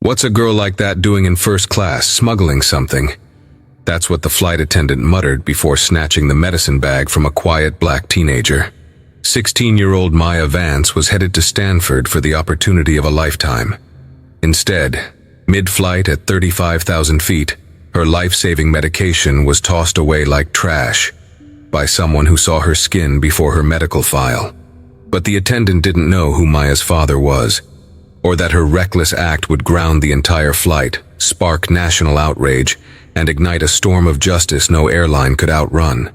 "What's a girl like that doing in first class, smuggling something?" That's what the flight attendant muttered before snatching the medicine bag from a quiet black teenager. 16-year-old Maya Vance was headed to Stanford for the opportunity of a lifetime. Instead, mid-flight at 35,000 feet, her life-saving medication was tossed away like trash by someone who saw her skin before her medical file. But the attendant didn't know who Maya's father was, or that her reckless act would ground the entire flight, spark national outrage, and ignite a storm of justice no airline could outrun.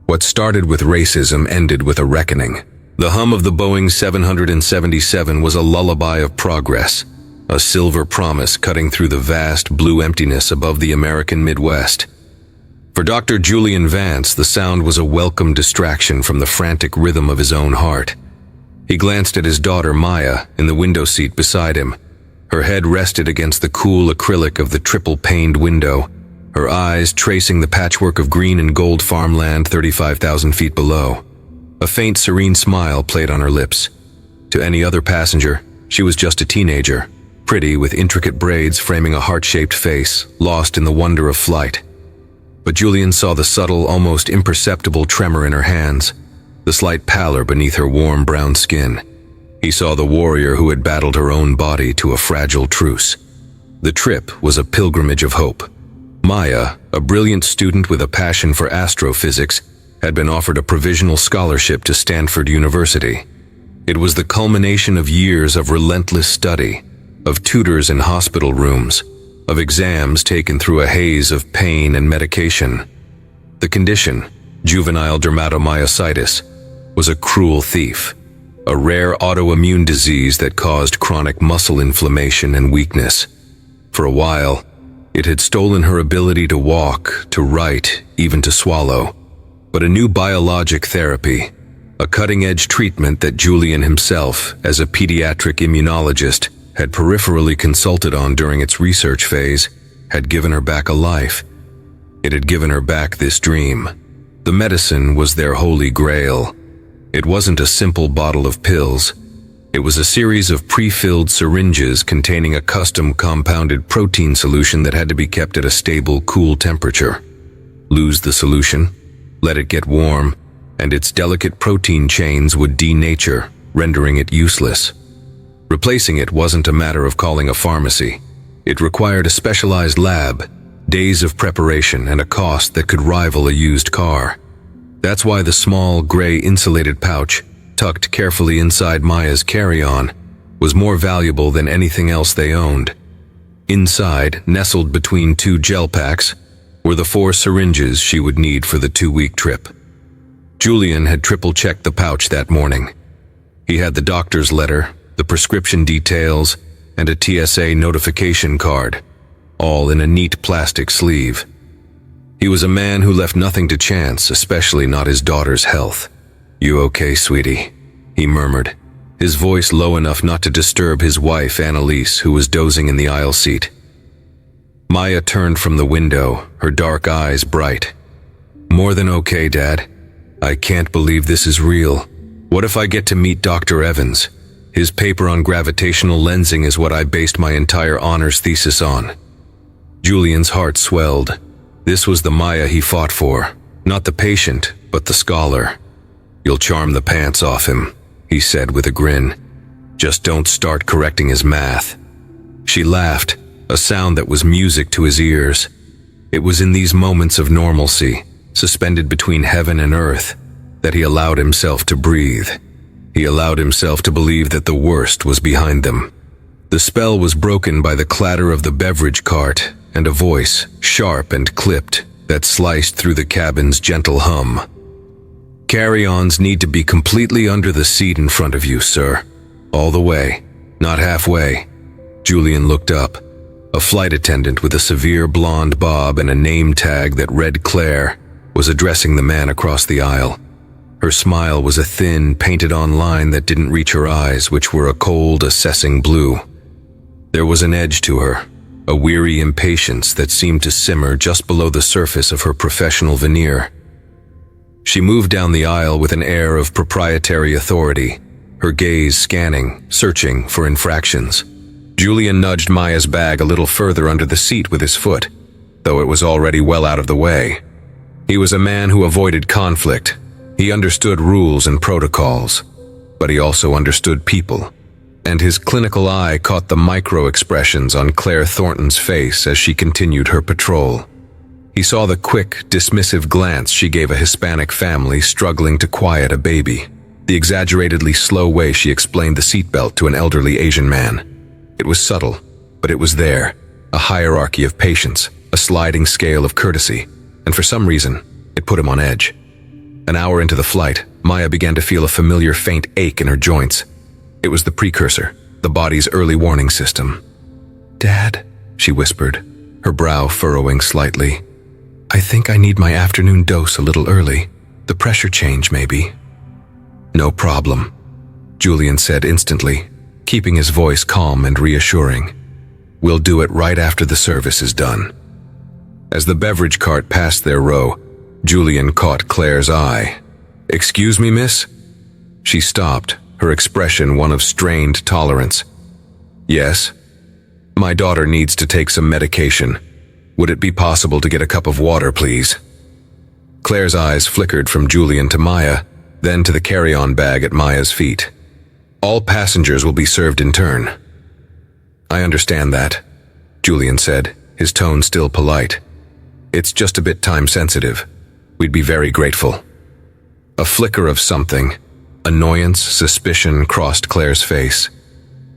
What started with racism ended with a reckoning. The hum of the Boeing 777 was a lullaby of progress, a silver promise cutting through the vast blue emptiness above the American Midwest. For Dr. Julian Vance, the sound was a welcome distraction from the frantic rhythm of his own heart. He glanced at his daughter Maya in the window seat beside him. Her head rested against the cool acrylic of the triple-paned window, her eyes tracing the patchwork of green and gold farmland 35,000 feet below. A faint, serene smile played on her lips. To any other passenger, she was just a teenager, pretty with intricate braids framing a heart-shaped face, lost in the wonder of flight. But Julian saw the subtle, almost imperceptible tremor in her hands, the slight pallor beneath her warm brown skin. He saw the warrior who had battled her own body to a fragile truce. The trip was a pilgrimage of hope. Maya, a brilliant student with a passion for astrophysics, had been offered a provisional scholarship to Stanford University. It was the culmination of years of relentless study, of tutors in hospital rooms, of exams taken through a haze of pain and medication. The condition, juvenile dermatomyositis, was a cruel thief, a rare autoimmune disease that caused chronic muscle inflammation and weakness. For a while, it had stolen her ability to walk, to write, even to swallow. But a new biologic therapy, a cutting-edge treatment that Julian himself, as a pediatric immunologist, had peripherally consulted on during its research phase, had given her back a life. It had given her back this dream. The medicine was their holy grail. It wasn't a simple bottle of pills. It was a series of pre-filled syringes containing a custom compounded protein solution that had to be kept at a stable, cool temperature. Lose the solution, let it get warm, and its delicate protein chains would denature, rendering it useless. Replacing it wasn't a matter of calling a pharmacy. It required a specialized lab, days of preparation, and a cost that could rival a used car. That's why the small, gray, insulated pouch, tucked carefully inside Maya's carry-on, was more valuable than anything else they owned. Inside, nestled between two gel packs, were the 4 syringes she would need for the 2-week trip. Julian had triple-checked the pouch that morning. He had the doctor's letter, the prescription details, and a TSA notification card, all in a neat plastic sleeve. He was a man who left nothing to chance, especially not his daughter's health. "You okay, sweetie?" he murmured, his voice low enough not to disturb his wife, Annalise, who was dozing in the aisle seat. Maya turned from the window, her dark eyes bright. "More than okay, Dad. I can't believe this is real. What if I get to meet Dr. Evans? His paper on gravitational lensing is what I based my entire honors thesis on." Julian's heart swelled. This was the Maya he fought for, not the patient, but the scholar. "You'll charm the pants off him," he said with a grin. "Just don't start correcting his math." She laughed, a sound that was music to his ears. It was in these moments of normalcy, suspended between heaven and earth, that he allowed himself to breathe. He allowed himself to believe that the worst was behind them. The spell was broken by the clatter of the beverage cart and a voice, sharp and clipped, that sliced through the cabin's gentle hum. "Carry-ons need to be completely under the seat in front of you, sir. All the way, not halfway." Julian looked up. A flight attendant with a severe blonde bob and a name tag that read Claire was addressing the man across the aisle. Her smile was a thin, painted-on line that didn't reach her eyes, which were a cold, assessing blue. There was an edge to her, a weary impatience that seemed to simmer just below the surface of her professional veneer. She moved down the aisle with an air of proprietary authority, her gaze scanning, searching for infractions. Julian nudged Maya's bag a little further under the seat with his foot, though it was already well out of the way. He was a man who avoided conflict. He understood rules and protocols, but he also understood people, and his clinical eye caught the micro-expressions on Claire Thornton's face as she continued her patrol. He saw the quick, dismissive glance she gave a Hispanic family struggling to quiet a baby, the exaggeratedly slow way she explained the seatbelt to an elderly Asian man. It was subtle, but it was there, a hierarchy of patience, a sliding scale of courtesy, and for some reason, it put him on edge. An hour into the flight, Maya began to feel a familiar faint ache in her joints. It was the precursor, the body's early warning system. "Dad," she whispered, her brow furrowing slightly. "I think I need my afternoon dose a little early. The pressure change, maybe." "No problem," Julian said instantly, keeping his voice calm and reassuring. "We'll do it right after the service is done." As the beverage cart passed their row, Julian caught Claire's eye. "Excuse me, miss?" She stopped, her expression one of strained tolerance. "Yes? My daughter needs to take some medication. Would it be possible to get a cup of water, please?" Claire's eyes flickered from Julian to Maya, then to the carry-on bag at Maya's feet. "All passengers will be served in turn." "I understand that," Julian said, his tone still polite. "It's just a bit time-sensitive. We'd be very grateful." A flicker of something, annoyance, suspicion, crossed Claire's face.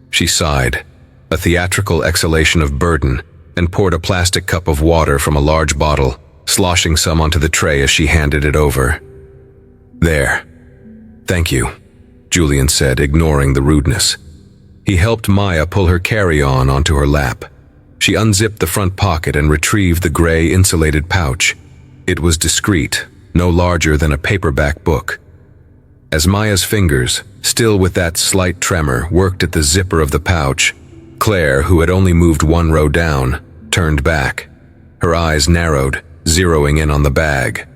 She sighed, a theatrical exhalation of burden, and poured a plastic cup of water from a large bottle, sloshing some onto the tray as she handed it over. "There. Thank you," Julian said, ignoring the rudeness. He helped Maya pull her carry-on onto her lap. She unzipped the front pocket and retrieved the gray insulated pouch. It was discreet, no larger than a paperback book. As Maya's fingers, still with that slight tremor, worked at the zipper of the pouch, Claire, who had only moved one row down, turned back. Her eyes narrowed, zeroing in on the bag.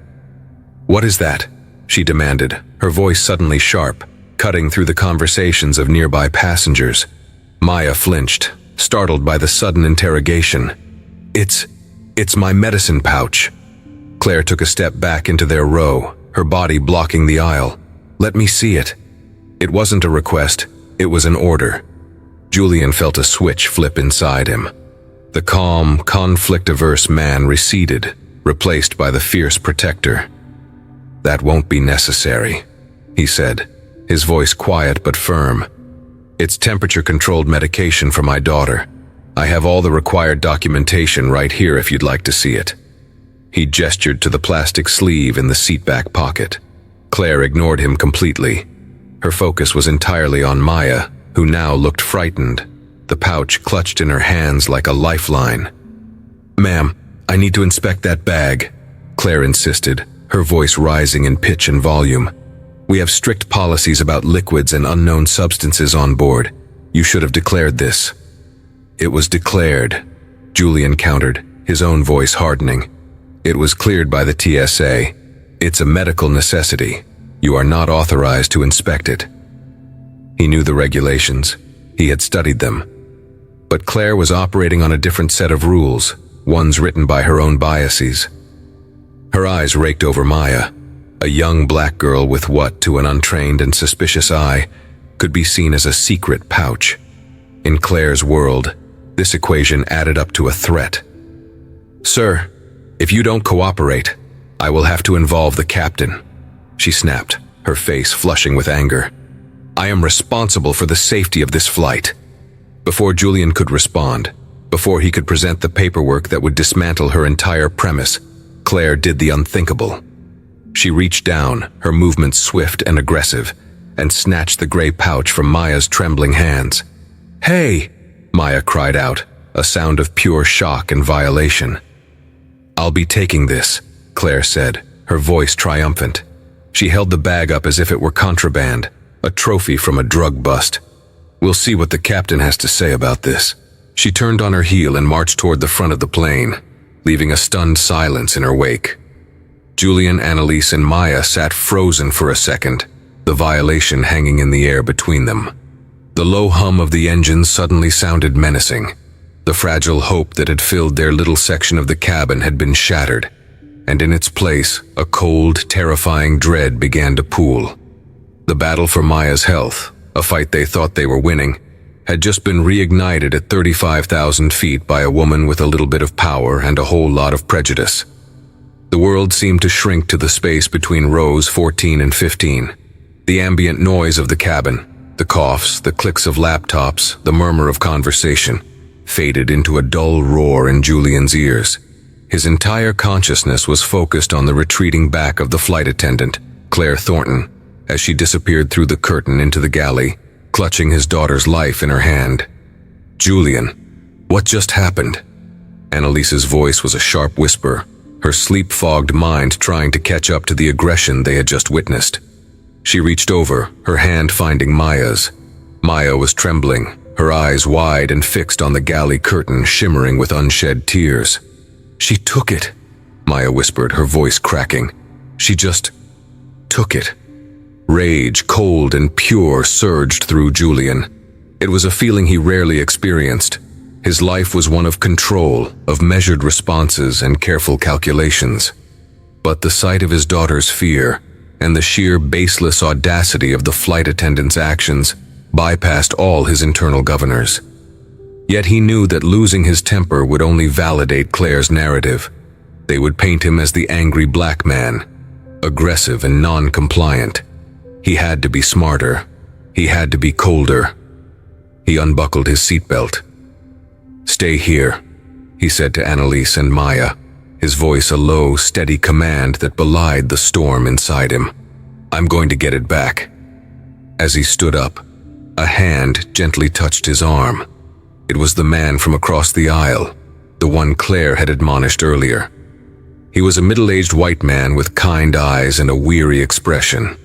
"What is that?" she demanded, her voice suddenly sharp, cutting through the conversations of nearby passengers. Maya flinched, startled by the sudden interrogation. It's my medicine pouch." Claire took a step back into their row, her body blocking the aisle. "Let me see it." It wasn't a request, it was an order. Julian felt a switch flip inside him. The calm, conflict-averse man receded, replaced by the fierce protector. "That won't be necessary," he said, his voice quiet but firm. "It's temperature-controlled medication for my daughter. I have all the required documentation right here if you'd like to see it." He gestured to the plastic sleeve in the seatback pocket. Claire ignored him completely. Her focus was entirely on Maya, who now looked frightened, the pouch clutched in her hands like a lifeline. "Ma'am, I need to inspect that bag," Claire insisted, her voice rising in pitch and volume. "We have strict policies about liquids and unknown substances on board. You should have declared this." "It was declared," Julian countered, his own voice hardening. "It was cleared by the TSA. It's a medical necessity. You are not authorized to inspect it." He knew the regulations. He had studied them. But Claire was operating on a different set of rules, ones written by her own biases. Her eyes raked over Maya, a young black girl with what, to an untrained and suspicious eye, could be seen as a secret pouch. In Claire's world, this equation added up to a threat. "Sir, if you don't cooperate, I will have to involve the captain," she snapped, her face flushing with anger. "I am responsible for the safety of this flight." Before Julian could respond, before he could present the paperwork that would dismantle her entire premise, Claire did the unthinkable. She reached down, her movements swift and aggressive, and snatched the gray pouch from Maya's trembling hands. "Hey!" Maya cried out, a sound of pure shock and violation. "I'll be taking this," Claire said, her voice triumphant. She held the bag up as if it were contraband, a trophy from a drug bust. "We'll see what the captain has to say about this." She turned on her heel and marched toward the front of the plane, leaving a stunned silence in her wake. Julian, Annalise, and Maya sat frozen for a second, the violation hanging in the air between them. The low hum of the engine suddenly sounded menacing. The fragile hope that had filled their little section of the cabin had been shattered, and in its place, a cold, terrifying dread began to pool. The battle for Maya's health, a fight they thought they were winning, had just been reignited at 35,000 feet by a woman with a little bit of power and a whole lot of prejudice. The world seemed to shrink to the space between rows 14 and 15. The ambient noise of the cabin, the coughs, the clicks of laptops, the murmur of conversation, faded into a dull roar in Julian's ears. His entire consciousness was focused on the retreating back of the flight attendant, Claire Thornton, as she disappeared through the curtain into the galley, clutching his daughter's life in her hand. "Julian, what just happened?" Annalise's voice was a sharp whisper, her sleep-fogged mind trying to catch up to the aggression they had just witnessed. She reached over, her hand finding Maya's. Maya was trembling, her eyes wide and fixed on the galley curtain shimmering with unshed tears. "She took it," Maya whispered, her voice cracking. "She just took it." Rage, cold and pure, surged through Julian. It was a feeling he rarely experienced. His life was one of control, of measured responses and careful calculations. But the sight of his daughter's fear, and the sheer baseless audacity of the flight attendant's actions, bypassed all his internal governors. Yet he knew that losing his temper would only validate Claire's narrative. They would paint him as the angry black man, aggressive and non-compliant. He had to be smarter. He had to be colder. He unbuckled his seatbelt. "Stay here," he said to Annalise and Maya, his voice a low, steady command that belied the storm inside him. "I'm going to get it back." As he stood up, a hand gently touched his arm. It was the man from across the aisle, the one Claire had admonished earlier. He was a middle-aged white man with kind eyes and a weary expression.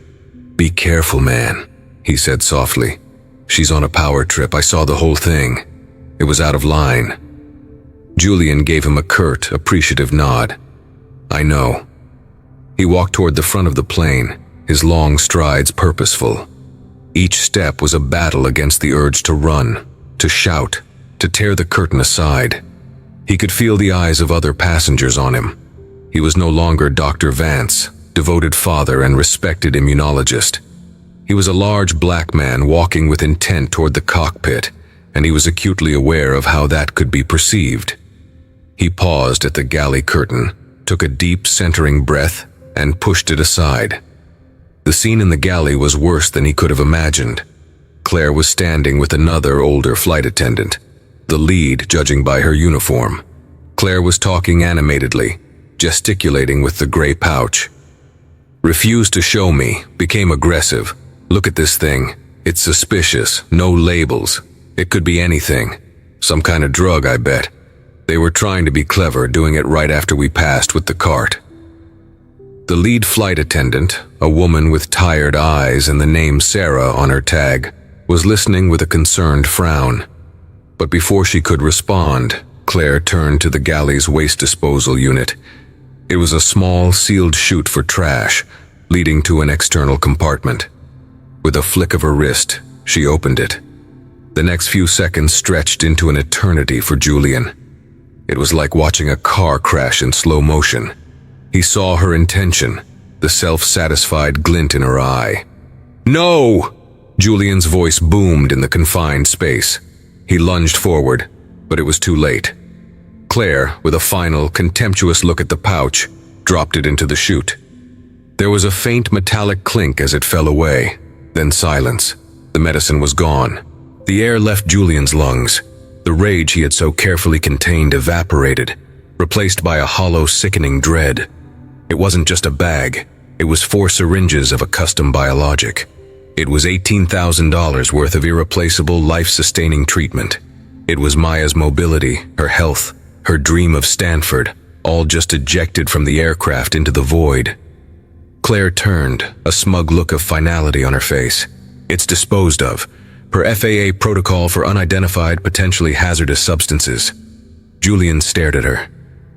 "Be careful, man," he said softly. "She's on a power trip. I saw the whole thing. It was out of line." Julian gave him a curt, appreciative nod. "I know." He walked toward the front of the plane, his long strides purposeful. Each step was a battle against the urge to run, to shout, to tear the curtain aside. He could feel the eyes of other passengers on him. He was no longer Dr. Vance, devoted father and respected immunologist. He was a large black man walking with intent toward the cockpit, and he was acutely aware of how that could be perceived. He paused at the galley curtain, took a deep, centering breath, and pushed it aside. The scene in the galley was worse than he could have imagined. Claire was standing with another older flight attendant, the lead judging by her uniform. Claire was talking animatedly, gesticulating with the gray pouch. "Refused to show me, became aggressive. Look at this thing. It's suspicious, no labels. It could be anything. Some kind of drug, I bet. They were trying to be clever, doing it right after we passed with the cart." The lead flight attendant, a woman with tired eyes and the name Sarah on her tag, was listening with a concerned frown. But before she could respond, Claire turned to the galley's waste disposal unit. It was a small, sealed chute for trash, leading to an external compartment. With a flick of her wrist, she opened it. The next few seconds stretched into an eternity for Julian. It was like watching a car crash in slow motion. He saw her intention, the self-satisfied glint in her eye. "No!" Julian's voice boomed in the confined space. He lunged forward, but it was too late. Claire, with a final, contemptuous look at the pouch, dropped it into the chute. There was a faint metallic clink as it fell away, then silence. The medicine was gone. The air left Julian's lungs. The rage he had so carefully contained evaporated, replaced by a hollow, sickening dread. It wasn't just a bag. It was 4 syringes of a custom biologic. It was $18,000 worth of irreplaceable, life-sustaining treatment. It was Maya's mobility, her health, her dream of Stanford, all just ejected from the aircraft into the void. Claire turned, a smug look of finality on her face. "It's disposed of, per FAA protocol for unidentified, potentially hazardous substances." Julian stared at her.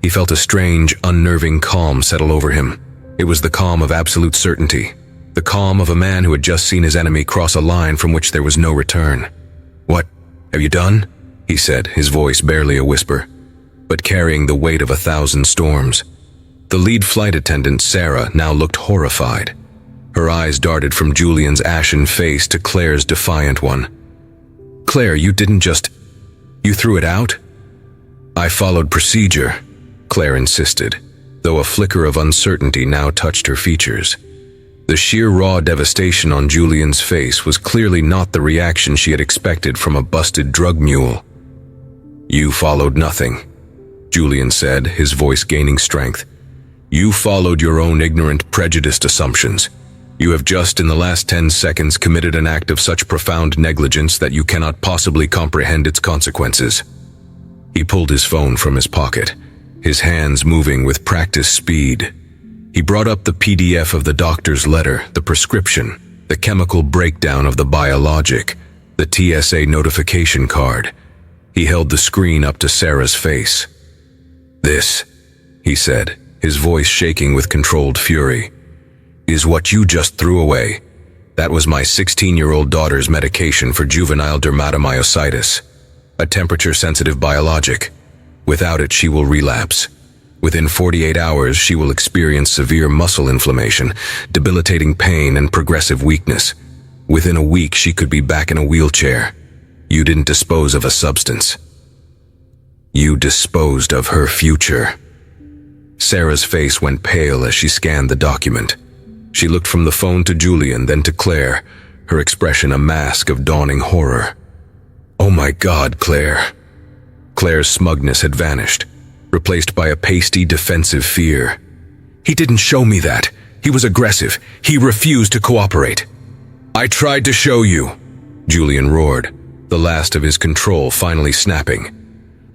He felt a strange, unnerving calm settle over him. It was the calm of absolute certainty, the calm of a man who had just seen his enemy cross a line from which there was no return. "What have you done?" he said, his voice barely a whisper, but carrying the weight of 1,000 storms. The lead flight attendant, Sarah, now looked horrified. Her eyes darted from Julian's ashen face to Claire's defiant one. "Claire, you didn't just... you threw it out?" "I followed procedure," Claire insisted, though a flicker of uncertainty now touched her features. The sheer raw devastation on Julian's face was clearly not the reaction she had expected from a busted drug mule. "You followed nothing," Julian said, his voice gaining strength. "You followed your own ignorant, prejudiced assumptions. You have just in the last 10 seconds committed an act of such profound negligence that you cannot possibly comprehend its consequences." He pulled his phone from his pocket, his hands moving with practiced speed. He brought up the PDF of the doctor's letter, the prescription, the chemical breakdown of the biologic, the TSA notification card. He held the screen up to Sarah's face. "This," he said, his voice shaking with controlled fury, "is what you just threw away. That was my 16-year-old daughter's medication for juvenile dermatomyositis, a temperature-sensitive biologic. Without it, she will relapse. Within 48 hours, she will experience severe muscle inflammation, debilitating pain, and progressive weakness. Within a week, she could be back in a wheelchair. You didn't dispose of a substance. You disposed of her future." Sarah's face went pale as she scanned the document. She looked from the phone to Julian, then to Claire, her expression a mask of dawning horror. "Oh my God, Claire." Claire's smugness had vanished, replaced by a pasty, defensive fear. "He didn't show me that. He was aggressive. He refused to cooperate." "I tried to show you," Julian roared, the last of his control finally snapping.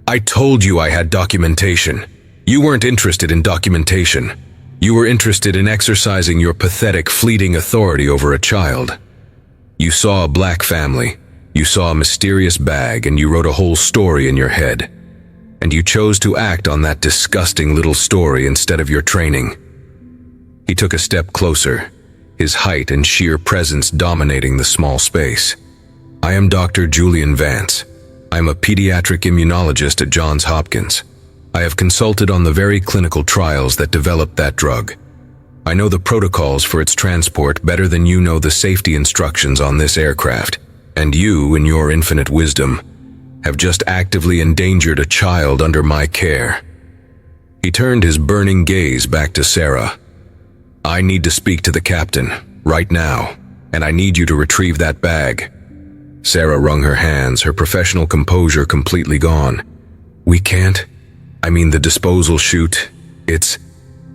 "I told you I had documentation. You weren't interested in documentation. You were interested in exercising your pathetic, fleeting authority over a child. You saw a black family, you saw a mysterious bag, and you wrote a whole story in your head. And you chose to act on that disgusting little story instead of your training." He took a step closer, his height and sheer presence dominating the small space. "I am Dr. Julian Vance. I am a pediatric immunologist at Johns Hopkins. I have consulted on the very clinical trials that developed that drug. I know the protocols for its transport better than you know the safety instructions on this aircraft, and you, in your infinite wisdom, have just actively endangered a child under my care." He turned his burning gaze back to Sarah. "I need to speak to the captain, right now, and I need you to retrieve that bag." Sarah wrung her hands, her professional composure completely gone. "We can't. I mean, the disposal chute, it's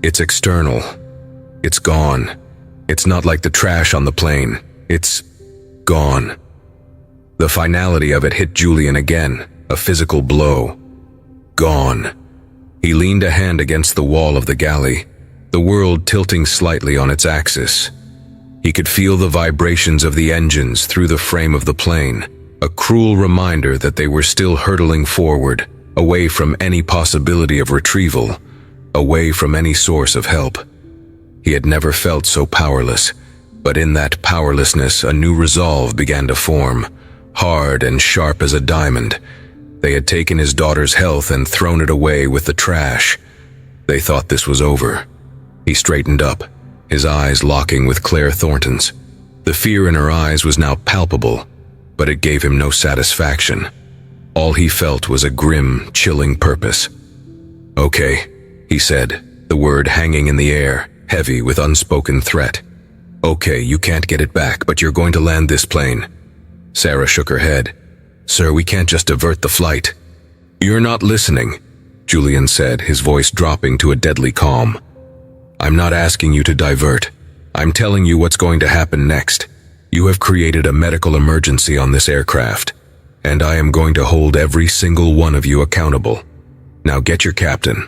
external. It's gone. It's not like the trash on the plane. It's gone." The finality of it hit Julian again, a physical blow. Gone. He leaned a hand against the wall of the galley, the world tilting slightly on its axis. He could feel the vibrations of the engines through the frame of the plane, a cruel reminder that they were still hurtling forward, away from any possibility of retrieval, away from any source of help. He had never felt so powerless, but in that powerlessness a new resolve began to form, hard and sharp as a diamond. They had taken his daughter's health and thrown it away with the trash. They thought this was over. He straightened up, his eyes locking with Claire Thornton's. The fear in her eyes was now palpable, but it gave him no satisfaction. All he felt was a grim, chilling purpose. "Okay," he said, the word hanging in the air, heavy with unspoken threat. "Okay, you can't get it back, but you're going to land this plane." Sarah shook her head. "Sir, we can't just divert the flight." "You're not listening," Julian said, his voice dropping to a deadly calm. "I'm not asking you to divert. I'm telling you what's going to happen next. You have created a medical emergency on this aircraft, and I am going to hold every single one of you accountable. Now get your captain."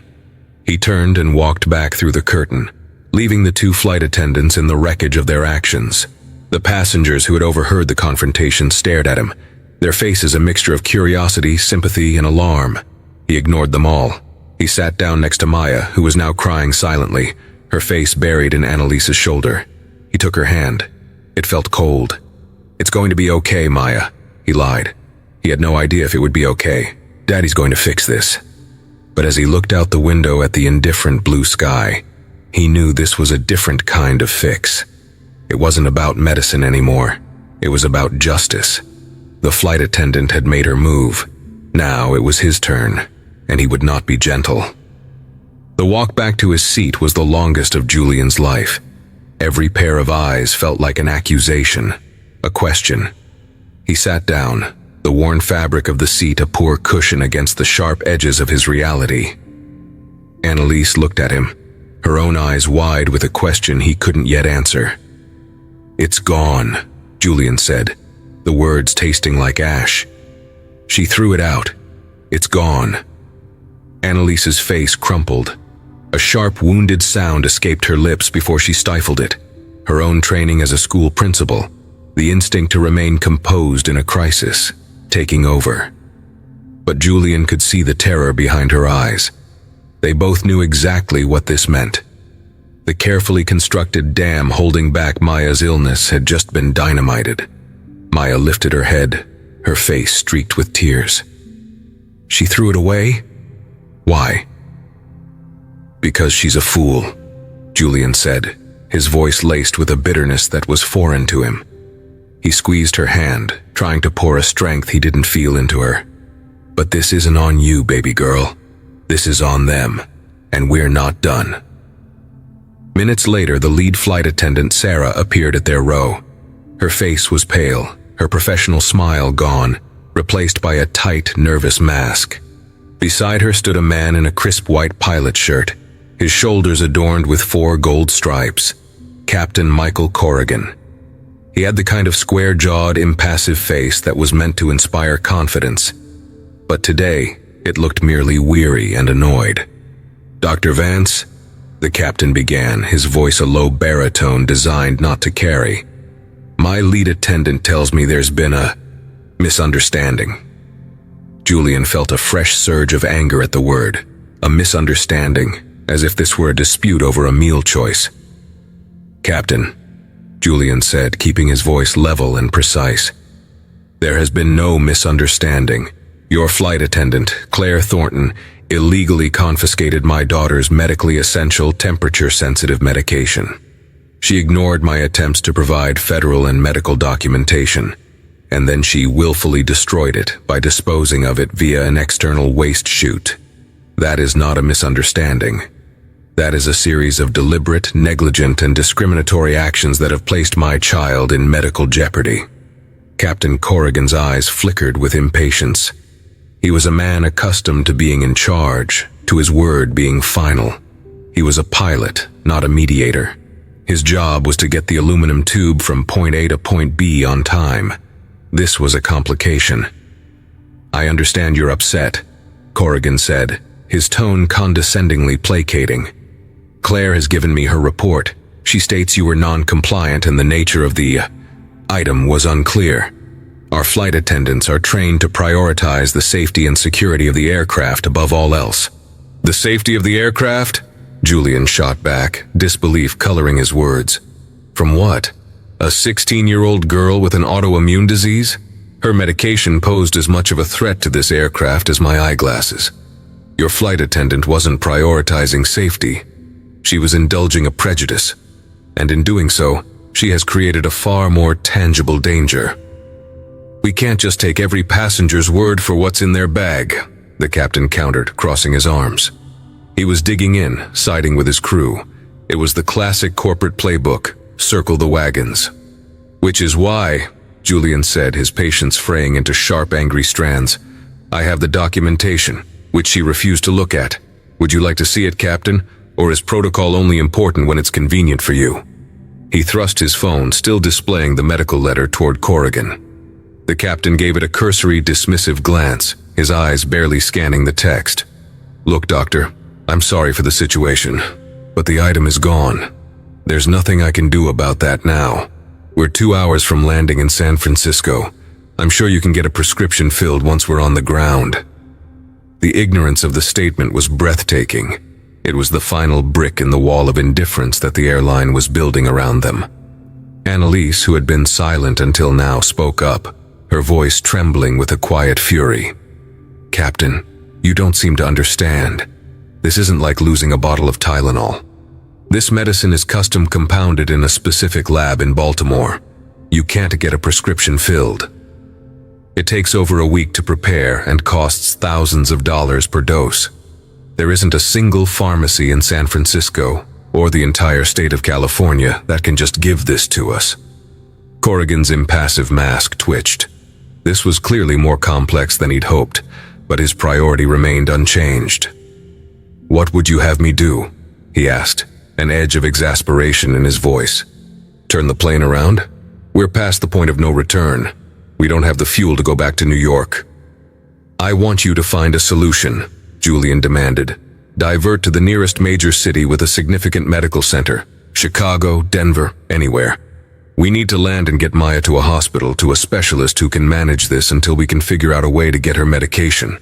He turned and walked back through the curtain, leaving the two flight attendants in the wreckage of their actions. The passengers who had overheard the confrontation stared at him, their faces a mixture of curiosity, sympathy, and alarm. He ignored them all. He sat down next to Maya, who was now crying silently, her face buried in Annalise's shoulder. He took her hand. It felt cold. "It's going to be okay, Maya," he lied. He had no idea if it would be okay. Daddy's going to fix this. But as he looked out the window at the indifferent blue sky, he knew this was a different kind of fix. It wasn't about medicine anymore. It was about justice. The flight attendant had made her move. Now it was his turn, and he would not be gentle. The walk back to his seat was the longest of Julian's life. Every pair of eyes felt like an accusation, a question. He sat down, the worn fabric of the seat a poor cushion against the sharp edges of his reality. Annalise looked at him, her own eyes wide with a question he couldn't yet answer. "It's gone," Julian said, the words tasting like ash. She threw it out. "It's gone." Annalise's face crumpled. A sharp, wounded sound escaped her lips before she stifled it. Her own training as a school principal, the instinct to remain composed in a crisis, taking over. But Julian could see the terror behind her eyes. They both knew exactly what this meant. The carefully constructed dam holding back Maya's illness had just been dynamited. Maya lifted her head, her face streaked with tears. "She threw it away? Why?" "Because she's a fool," Julian said, his voice laced with a bitterness that was foreign to him. He squeezed her hand, trying to pour a strength he didn't feel into her. "But this isn't on you, baby girl. This is on them, and we're not done." Minutes later, the lead flight attendant, Sarah, appeared at their row. Her face was pale, her professional smile gone, replaced by a tight, nervous mask. Beside her stood a man in a crisp white pilot shirt, his shoulders adorned with 4 gold stripes. Captain Michael Corrigan. He had the kind of square-jawed, impassive face that was meant to inspire confidence. But today, it looked merely weary and annoyed. "Dr. Vance," the captain began, his voice a low baritone designed not to carry. "My lead attendant tells me there's been a misunderstanding." Julian felt a fresh surge of anger at the word. A misunderstanding, as if this were a dispute over a meal choice. "Captain," Julian said, keeping his voice level and precise, "there has been no misunderstanding. Your flight attendant, Claire Thornton, illegally confiscated my daughter's medically essential temperature-sensitive medication. She ignored my attempts to provide federal and medical documentation, and then she willfully destroyed it by disposing of it via an external waste chute. That is not a misunderstanding. That is a series of deliberate, negligent, and discriminatory actions that have placed my child in medical jeopardy." Captain Corrigan's eyes flickered with impatience. He was a man accustomed to being in charge, to his word being final. He was a pilot, not a mediator. His job was to get the aluminum tube from point A to point B on time. This was a complication. "I understand you're upset," Corrigan said, his tone condescendingly placating. "Claire has given me her report. She states you were non-compliant and the nature of the item was unclear. Our flight attendants are trained to prioritize the safety and security of the aircraft above all else." "The safety of the aircraft?" Julian shot back, disbelief coloring his words. "From what? A 16-year-old girl with an autoimmune disease? Her medication posed as much of a threat to this aircraft as my eyeglasses. Your flight attendant wasn't prioritizing safety. She was indulging a prejudice, and in doing so, she has created a far more tangible danger." "We can't just take every passenger's word for what's in their bag," the captain countered, crossing his arms. He was digging in, siding with his crew. It was the classic corporate playbook, circle the wagons. "Which is why," Julian said, his patience fraying into sharp, angry strands, "I have the documentation, which she refused to look at. Would you like to see it, Captain? Or is protocol only important when it's convenient for you?" He thrust his phone, still displaying the medical letter, toward Corrigan. The captain gave it a cursory, dismissive glance, his eyes barely scanning the text. "Look, Doctor, I'm sorry for the situation, but the item is gone. There's nothing I can do about that now. We're 2 hours from landing in San Francisco. I'm sure you can get a prescription filled once we're on the ground." The ignorance of the statement was breathtaking. It was the final brick in the wall of indifference that the airline was building around them. Annalise, who had been silent until now, spoke up. her voice trembling with a quiet fury. "Captain, you don't seem to understand. This isn't like losing a bottle of Tylenol. This medicine is custom compounded in a specific lab in Baltimore. You can't get a prescription filled. It takes over a week to prepare and costs thousands of dollars per dose. There isn't a single pharmacy in San Francisco or the entire state of California that can just give this to us." Corrigan's impassive mask twitched. This was clearly more complex than he'd hoped, but his priority remained unchanged. "What would you have me do?" he asked, an edge of exasperation in his voice. "Turn the plane around? We're past the point of no return. We don't have the fuel to go back to New York." "I want you to find a solution," Julian demanded. "Divert to the nearest major city with a significant medical center. Chicago, Denver, anywhere. We need to land and get Maya to a hospital, to a specialist who can manage this until we can figure out a way to get her medication.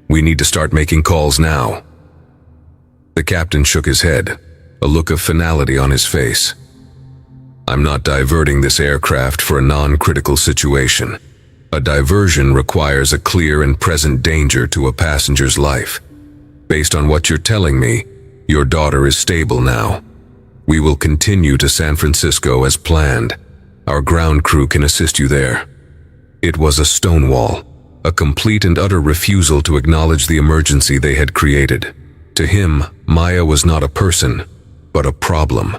We need to start making calls now." The captain shook his head, a look of finality on his face. "I'm not diverting this aircraft for a non-critical situation. A diversion requires a clear and present danger to a passenger's life. Based on what you're telling me, your daughter is stable now. We will continue to San Francisco as planned. Our ground crew can assist you there." It was a stonewall, a complete and utter refusal to acknowledge the emergency they had created. To him, Maya was not a person, but a problem.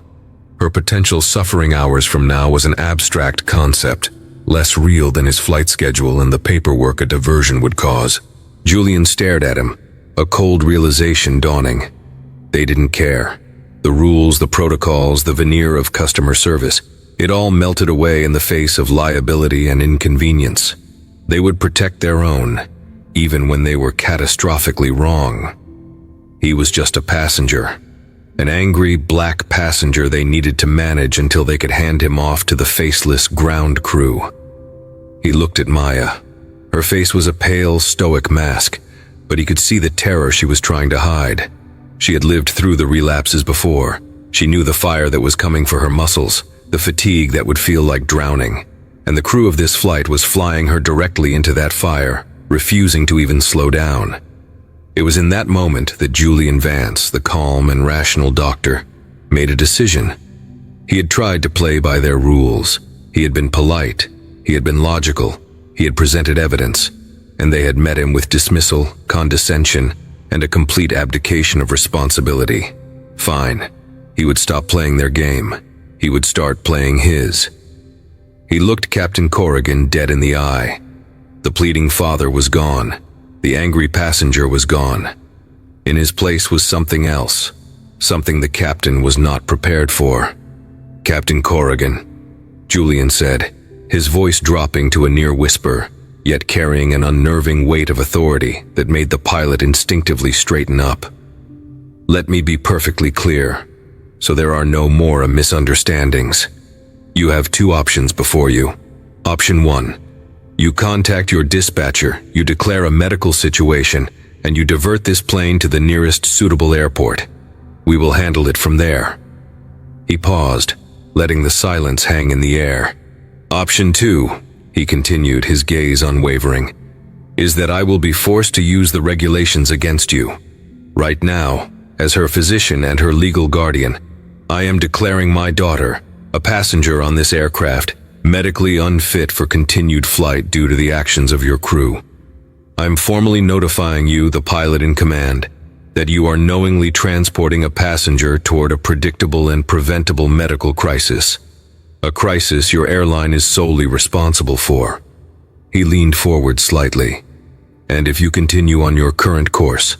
Her potential suffering hours from now was an abstract concept, less real than his flight schedule and the paperwork a diversion would cause. Julian stared at him, a cold realization dawning. They didn't care. The rules, the protocols, the veneer of customer service, it all melted away in the face of liability and inconvenience. They would protect their own, even when they were catastrophically wrong. He was just a passenger. An angry, black passenger they needed to manage until they could hand him off to the faceless ground crew. He looked at Maya. Her face was a pale, stoic mask, but he could see the terror she was trying to hide. She had lived through the relapses before. She knew the fire that was coming for her muscles, the fatigue that would feel like drowning. And the crew of this flight was flying her directly into that fire, refusing to even slow down. It was in that moment that Julian Vance, the calm and rational doctor, made a decision. He had tried to play by their rules. He had been polite. He had been logical. He had presented evidence. And they had met him with dismissal, condescension, and a complete abdication of responsibility. Fine. He would stop playing their game. He would start playing his. He looked Captain Corrigan dead in the eye. The pleading father was gone. The angry passenger was gone. In his place was something else, something the captain was not prepared for. "Captain Corrigan," Julian said, his voice dropping to a near whisper, yet carrying an unnerving weight of authority that made the pilot instinctively straighten up. "Let me be perfectly clear, so there are no more misunderstandings. You have two options before you. Option 1. You contact your dispatcher, you declare a medical situation, and you divert this plane to the nearest suitable airport. We will handle it from there." He paused, letting the silence hang in the air. "Option 2, he continued, his gaze unwavering, "is that I will be forced to use the regulations against you. Right now, as her physician and her legal guardian, I am declaring my daughter, a passenger on this aircraft, medically unfit for continued flight due to the actions of your crew. I'm formally notifying you, the pilot in command, that you are knowingly transporting a passenger toward a predictable and preventable medical crisis. A crisis your airline is solely responsible for." He leaned forward slightly. "And if you continue on your current course,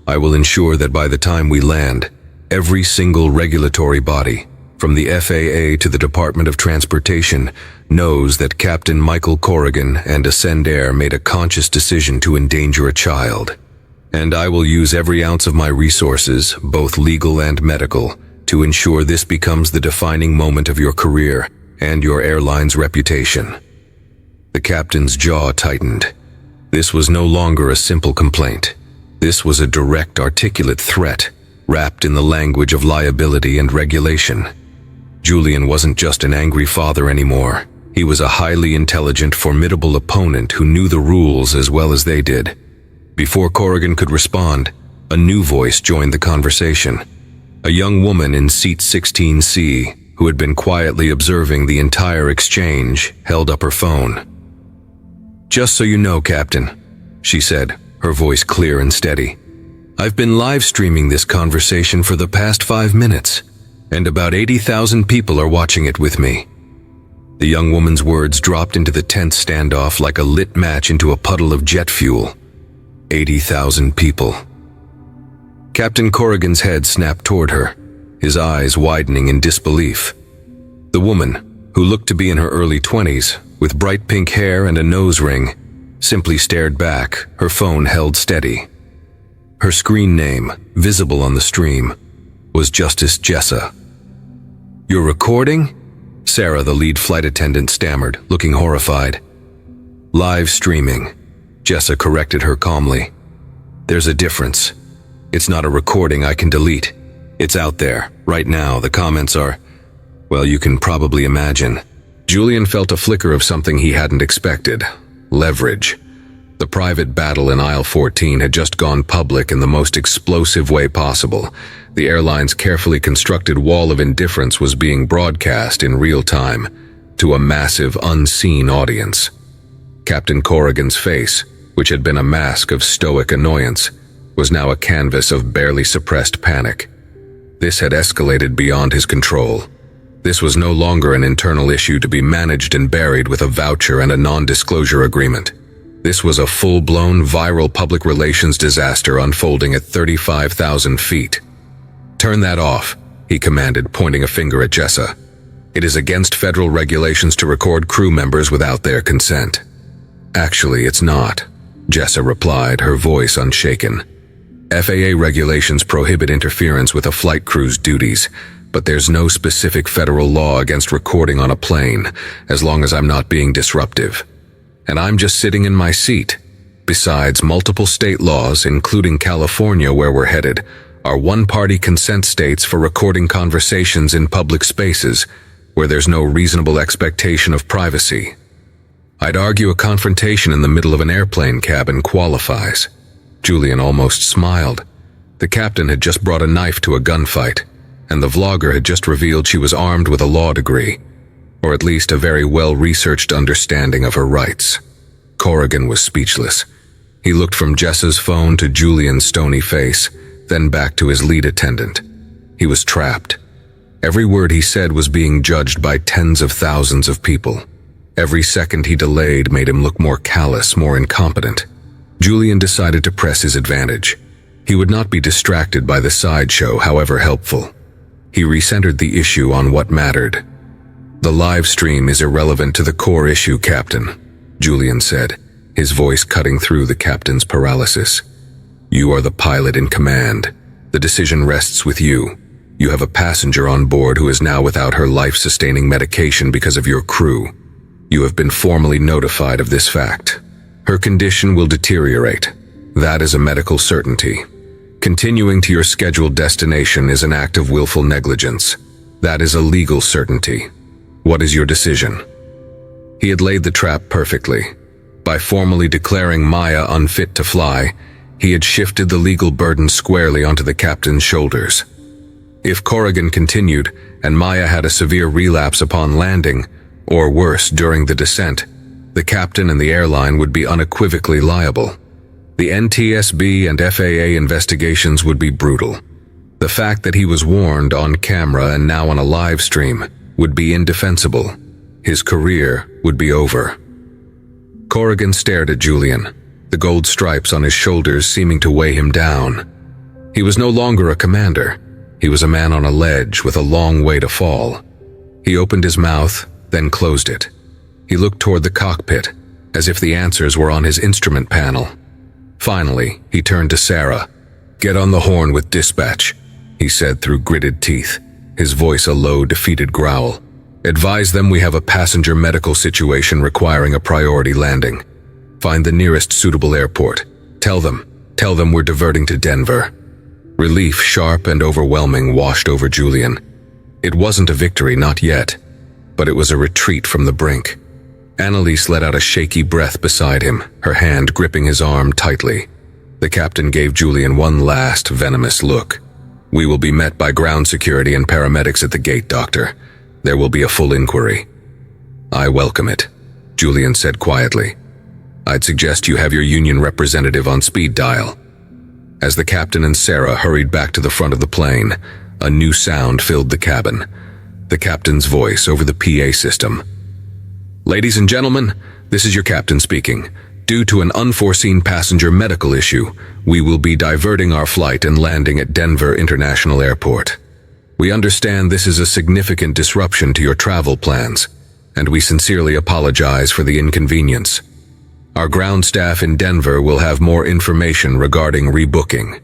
I will ensure that by the time we land, every single regulatory body, from the FAA to the Department of Transportation, knows that Captain Michael Corrigan and Ascendair made a conscious decision to endanger a child. And I will use every ounce of my resources, both legal and medical, to ensure this becomes the defining moment of your career and your airline's reputation." The captain's jaw tightened. This was no longer a simple complaint. This was a direct, articulate threat, wrapped in the language of liability and regulation. Julian wasn't just an angry father anymore. He was a highly intelligent, formidable opponent who knew the rules as well as they did. Before Corrigan could respond, a new voice joined the conversation. A young woman in seat 16C, who had been quietly observing the entire exchange, held up her phone. "Just so you know, Captain," she said, her voice clear and steady, "I've been live streaming this conversation for the past 5 minutes, and about 80,000 people are watching it with me." The young woman's words dropped into the tense standoff like a lit match into a puddle of jet fuel. 80,000 people. Captain Corrigan's head snapped toward her, his eyes widening in disbelief. The woman, who looked to be in her early 20s, with bright pink hair and a nose ring, simply stared back, her phone held steady. Her screen name, visible on the stream, was Justice Jessa. "You're recording?" Sarah, the lead flight attendant, stammered, looking horrified. "Live streaming," Jessa corrected her calmly. "There's a difference. It's not a recording I can delete. It's out there, right now. The comments are, well, you can probably imagine." Julian felt a flicker of something he hadn't expected. Leverage. The private battle in aisle 14 had just gone public in the most explosive way possible. The airline's carefully constructed wall of indifference was being broadcast in real time to a massive, unseen audience. Captain Corrigan's face, which had been a mask of stoic annoyance, was now a canvas of barely suppressed panic. This had escalated beyond his control. This was no longer an internal issue to be managed and buried with a voucher and a non-disclosure agreement. This was a full-blown viral public relations disaster unfolding at 35,000 feet. "Turn that off," he commanded, pointing a finger at Jessa. "It is against federal regulations to record crew members without their consent." "Actually, it's not," Jessa replied, her voice unshaken. "FAA regulations prohibit interference with a flight crew's duties, but there's no specific federal law against recording on a plane, as long as I'm not being disruptive. And I'm just sitting in my seat. Besides, multiple state laws, including California where we're headed, are one-party consent states for recording conversations in public spaces where there's no reasonable expectation of privacy. I'd argue a confrontation in the middle of an airplane cabin qualifies." Julian almost smiled. The captain had just brought a knife to a gunfight, and the vlogger had just revealed she was armed with a law degree, or at least a very well-researched understanding of her rights. Corrigan was speechless. He looked from Jessa's phone to Julian's stony face, then back to his lead attendant. He was trapped. Every word he said was being judged by tens of thousands of people. Every second he delayed made him look more callous, more incompetent. Julian decided to press his advantage. He would not be distracted by the sideshow, however helpful. He recentered the issue on what mattered. "The live stream is irrelevant to the core issue, Captain," Julian said, his voice cutting through the captain's paralysis. "You are the pilot in command. The decision rests with you. You have a passenger on board who is now without her life-sustaining medication because of your crew. You have been formally notified of this fact. Her condition will deteriorate. That is a medical certainty. Continuing to your scheduled destination is an act of willful negligence. That is a legal certainty. What is your decision?" He had laid the trap perfectly. By formally declaring Maya unfit to fly, he had shifted the legal burden squarely onto the captain's shoulders. If Corrigan continued, and Maya had a severe relapse upon landing, or worse, during the descent, the captain and the airline would be unequivocally liable. The NTSB and FAA investigations would be brutal. The fact that he was warned on camera and now on a live stream would be indefensible. His career would be over. Corrigan stared at Julian, the gold stripes on his shoulders seeming to weigh him down. He was no longer a commander. He was a man on a ledge with a long way to fall. He opened his mouth, then closed it. He looked toward the cockpit, as if the answers were on his instrument panel. Finally, he turned to Sarah. "Get on the horn with dispatch," he said through gritted teeth, his voice a low, defeated growl. "Advise them we have a passenger medical situation requiring a priority landing. Find the nearest suitable airport. Tell them we're diverting to Denver." Relief, sharp and overwhelming, washed over Julian. It wasn't a victory, not yet, but it was a retreat from the brink. Annalise let out a shaky breath beside him, her hand gripping his arm tightly. The captain gave Julian one last venomous look. "We will be met by ground security and paramedics at the gate, Doctor. There will be a full inquiry." "I welcome it," Julian said quietly. "I'd suggest you have your union representative on speed dial." As the captain and Sarah hurried back to the front of the plane, a new sound filled the cabin. The captain's voice over the PA system. "Ladies and gentlemen, this is your captain speaking. Due to an unforeseen passenger medical issue, we will be diverting our flight and landing at Denver International Airport. We understand this is a significant disruption to your travel plans, and we sincerely apologize for the inconvenience. Our ground staff in Denver will have more information regarding rebooking.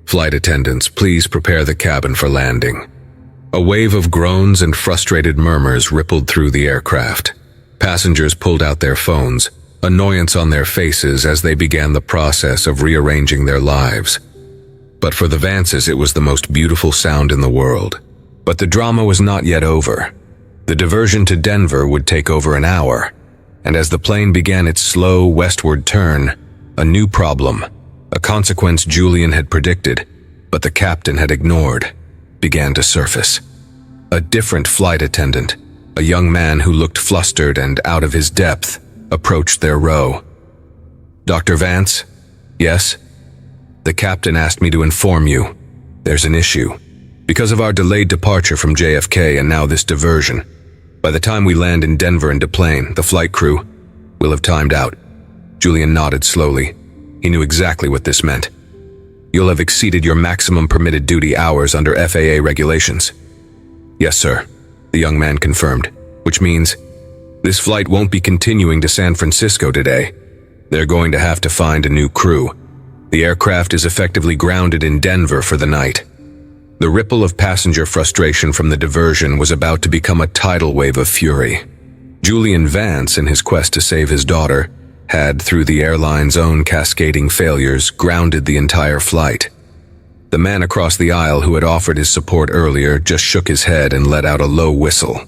Flight attendants, please prepare the cabin for landing." A wave of groans and frustrated murmurs rippled through the aircraft. Passengers pulled out their phones, annoyance on their faces as they began the process of rearranging their lives. But for the Vances, it was the most beautiful sound in the world. But the drama was not yet over. The diversion to Denver would take over an hour, and as the plane began its slow westward turn, a new problem, a consequence Julian had predicted, but the captain had ignored, began to surface. A different flight attendant, a young man who looked flustered and out of his depth, approached their row. "Dr. Vance?" "Yes?" "The captain asked me to inform you. There's an issue. Because of our delayed departure from JFK and now this diversion, by the time we land in Denver and deplane, the flight crew will have timed out." Julian nodded slowly. He knew exactly what this meant. "You'll have exceeded your maximum permitted duty hours under FAA regulations." "Yes, sir," the young man confirmed, "which means this flight won't be continuing to San Francisco today. They're going to have to find a new crew. The aircraft is effectively grounded in Denver for the night." The ripple of passenger frustration from the diversion was about to become a tidal wave of fury. Julian Vance, in his quest to save his daughter, had, through the airline's own cascading failures, grounded the entire flight. The man across the aisle who had offered his support earlier just shook his head and let out a low whistle.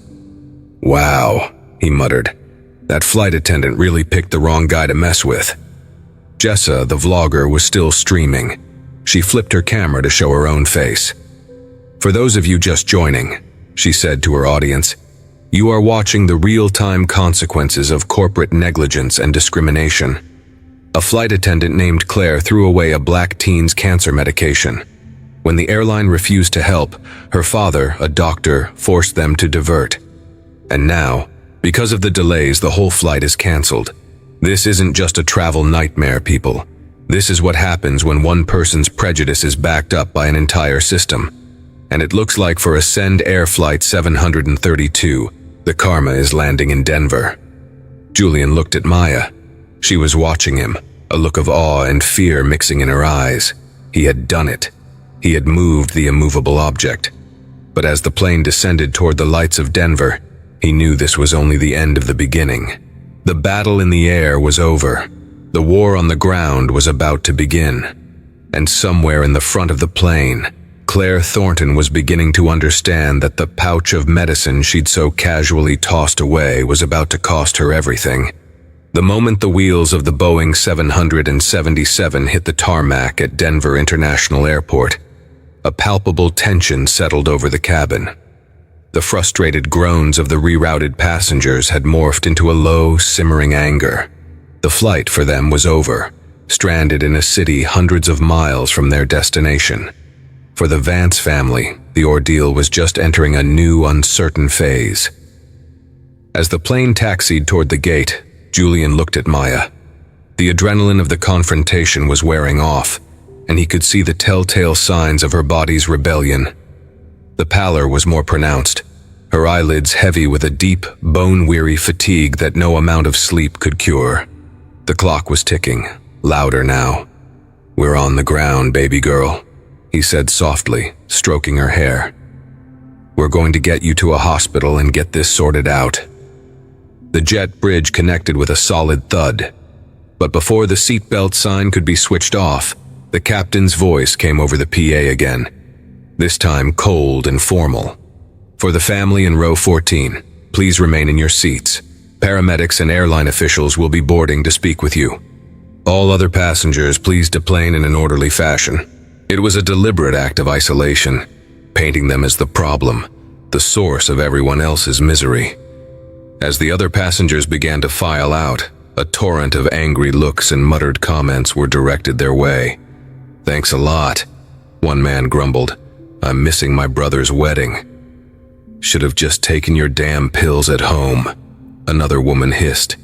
"Wow," he muttered. "That flight attendant really picked the wrong guy to mess with." Jessa, the vlogger, was still streaming. She flipped her camera to show her own face. "For those of you just joining," she said to her audience, "you are watching the real-time consequences of corporate negligence and discrimination." A flight attendant named Claire threw away a black teen's cancer medication. When the airline refused to help, her father, a doctor, forced them to divert. And now, because of the delays, the whole flight is canceled. This isn't just a travel nightmare, people. This is what happens when one person's prejudice is backed up by an entire system. And it looks like for Ascend Air Flight 732, the karma is landing in Denver. Julian looked at Maya. She was watching him, a look of awe and fear mixing in her eyes. He had done it. He had moved the immovable object. But as the plane descended toward the lights of Denver, he knew this was only the end of the beginning. The battle in the air was over. The war on the ground was about to begin. And somewhere in the front of the plane, Claire Thornton was beginning to understand that the pouch of medicine she'd so casually tossed away was about to cost her everything. The moment the wheels of the Boeing 777 hit the tarmac at Denver International Airport, a palpable tension settled over the cabin. The frustrated groans of the rerouted passengers had morphed into a low, simmering anger. The flight for them was over, stranded in a city hundreds of miles from their destination. For the Vance family, the ordeal was just entering a new, uncertain phase. As the plane taxied toward the gate, Julian looked at Maya. The adrenaline of the confrontation was wearing off, and he could see the telltale signs of her body's rebellion. The pallor was more pronounced, her eyelids heavy with a deep, bone-weary fatigue that no amount of sleep could cure. The clock was ticking, louder now. "We're on the ground, baby girl," he said softly, stroking her hair. "We're going to get you to a hospital and get this sorted out." The jet bridge connected with a solid thud. But before the seatbelt sign could be switched off, the captain's voice came over the PA again, this time cold and formal. "For the family in row 14, please remain in your seats. Paramedics and airline officials will be boarding to speak with you. All other passengers, please deplane in an orderly fashion. It was a deliberate act of isolation, painting them as the problem, the source of everyone else's misery. As the other passengers began to file out, a torrent of angry looks and muttered comments were directed their way. "Thanks a lot," one man grumbled. "I'm missing my brother's wedding." "Should have just taken your damn pills at home," another woman hissed.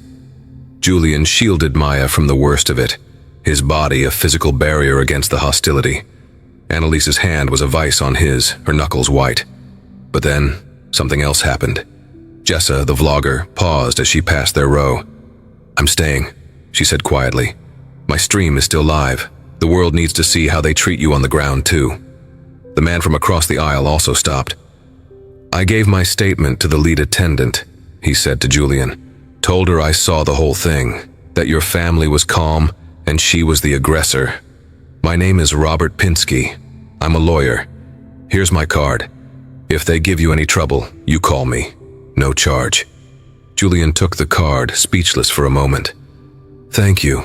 Julian shielded Maya from the worst of it, his body a physical barrier against the hostility. Annalise's hand was a vice on his, her knuckles white. But then, something else happened. Jessa, the vlogger, paused as she passed their row. "I'm staying," she said quietly. "My stream is still live. The world needs to see how they treat you on the ground, too." The man from across the aisle also stopped. "I gave my statement to the lead attendant," he said to Julian. "Told her I saw the whole thing, that your family was calm and she was the aggressor. My name is Robert Pinsky. I'm a lawyer. Here's my card. If they give you any trouble, you call me. No charge." Julian took the card, speechless for a moment. "Thank you,"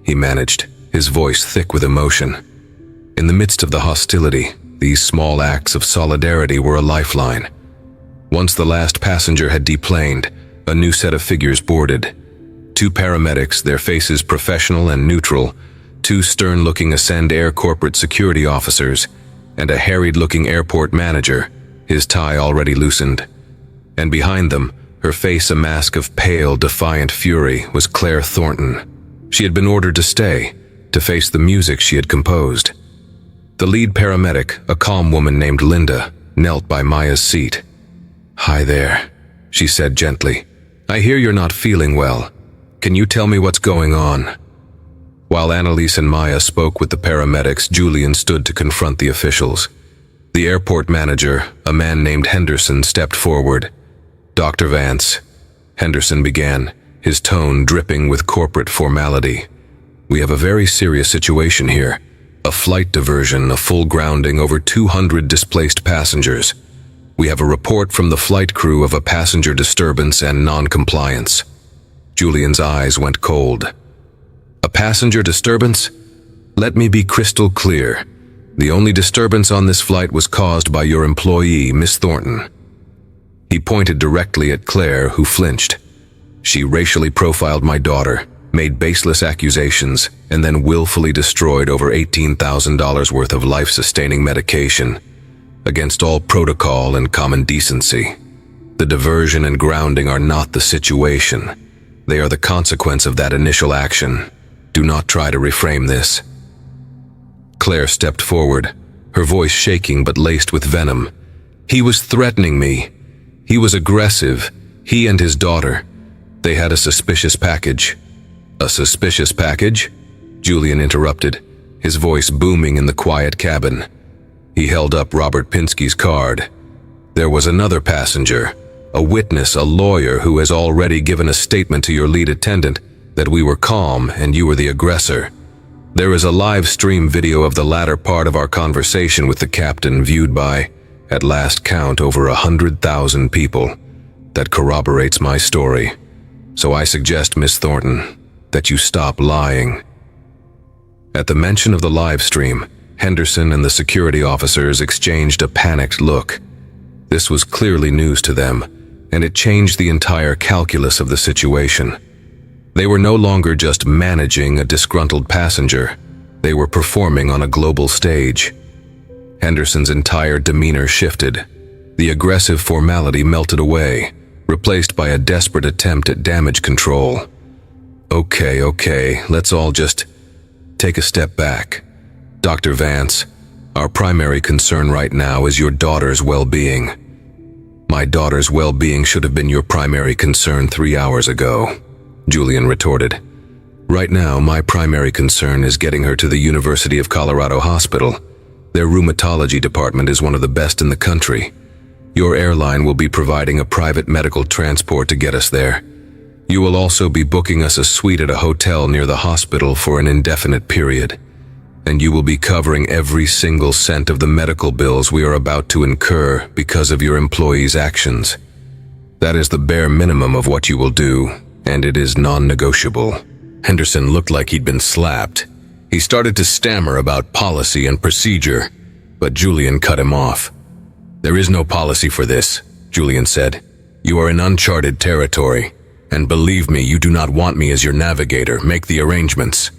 he managed, his voice thick with emotion. In the midst of the hostility, these small acts of solidarity were a lifeline. Once the last passenger had deplaned, a new set of figures boarded. 2 paramedics, their faces professional and neutral, 2 stern-looking Ascend Air corporate security officers, and a harried-looking airport manager, his tie already loosened. And behind them, her face a mask of pale, defiant fury, was Claire Thornton. She had been ordered to stay, to face the music she had composed. The lead paramedic, a calm woman named Linda, knelt by Maya's seat. "Hi there," she said gently. "I hear you're not feeling well. Can you tell me what's going on?" While Annalise and Maya spoke with the paramedics, Julian stood to confront the officials. The airport manager, a man named Henderson, stepped forward. "Dr. Vance," Henderson began, his tone dripping with corporate formality. "We have a very serious situation here. A flight diversion, a full grounding, over 200 displaced passengers. We have a report from the flight crew of a passenger disturbance and non-compliance." Julian's eyes went cold. "A passenger disturbance? Let me be crystal clear. The only disturbance on this flight was caused by your employee, Miss Thornton." He pointed directly at Claire, who flinched. "She racially profiled my daughter, made baseless accusations, and then willfully destroyed over $18,000 worth of life-sustaining medication, against all protocol and common decency. The diversion and grounding are not the situation. They are the consequence of that initial action. Do not try to reframe this." Claire stepped forward, her voice shaking but laced with venom. "He was threatening me. He was aggressive. He and his daughter. They had a suspicious package." "A suspicious package?" Julian interrupted, his voice booming in the quiet cabin. He held up Robert Pinsky's card. "There was another passenger, a witness, a lawyer who has already given a statement to your lead attendant that we were calm and you were the aggressor. There is a live stream video of the latter part of our conversation with the captain viewed by, at last count, over 100,000 people. That corroborates my story. So I suggest, Miss Thornton, that you stop lying." At the mention of the live stream, Henderson and the security officers exchanged a panicked look. This was clearly news to them, and it changed the entire calculus of the situation. They were no longer just managing a disgruntled passenger. They were performing on a global stage. Henderson's entire demeanor shifted. The aggressive formality melted away, replaced by a desperate attempt at damage control. Okay, let's all just take a step back. Dr. Vance, our primary concern right now is your daughter's well-being. My daughter's well-being should have been your primary concern 3 hours ago, Julian retorted. Right now, my primary concern is getting her to the University of Colorado Hospital. Their rheumatology department is one of the best in the country. Your airline will be providing a private medical transport to get us there. You will also be booking us a suite at a hotel near the hospital for an indefinite period. And you will be covering every single cent of the medical bills we are about to incur because of your employees' actions. That is the bare minimum of what you will do, and it is non-negotiable." Henderson looked like he'd been slapped. He started to stammer about policy and procedure, but Julian cut him off. "There is no policy for this," Julian said. "You are in uncharted territory, and believe me, you do not want me as your navigator. Make the arrangements."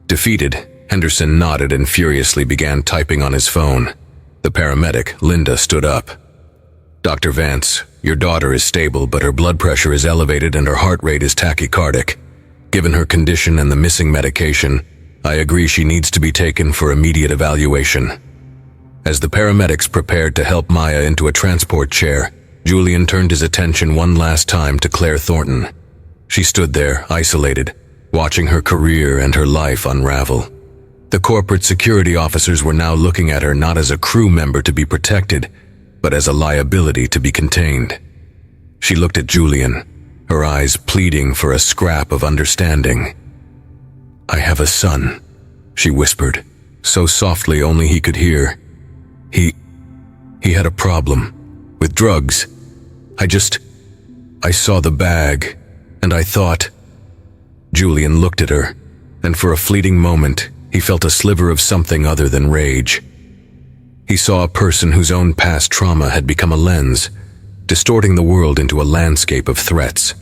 Defeated, Henderson nodded and furiously began typing on his phone. The paramedic, Linda, stood up. "Dr. Vance, your daughter is stable, but her blood pressure is elevated and her heart rate is tachycardic. Given her condition and the missing medication, I agree she needs to be taken for immediate evaluation." As the paramedics prepared to help Maya into a transport chair, Julian turned his attention one last time to Claire Thornton. She stood there, isolated, watching her career and her life unravel. The corporate security officers were now looking at her not as a crew member to be protected, but as a liability to be contained. She looked at Julian, her eyes pleading for a scrap of understanding. "I have a son," she whispered, so softly only he could hear. He had a problem with drugs. I saw the bag, and I thought." Julian looked at her, and for a fleeting moment, he felt a sliver of something other than rage. He saw a person whose own past trauma had become a lens, distorting the world into a landscape of threats.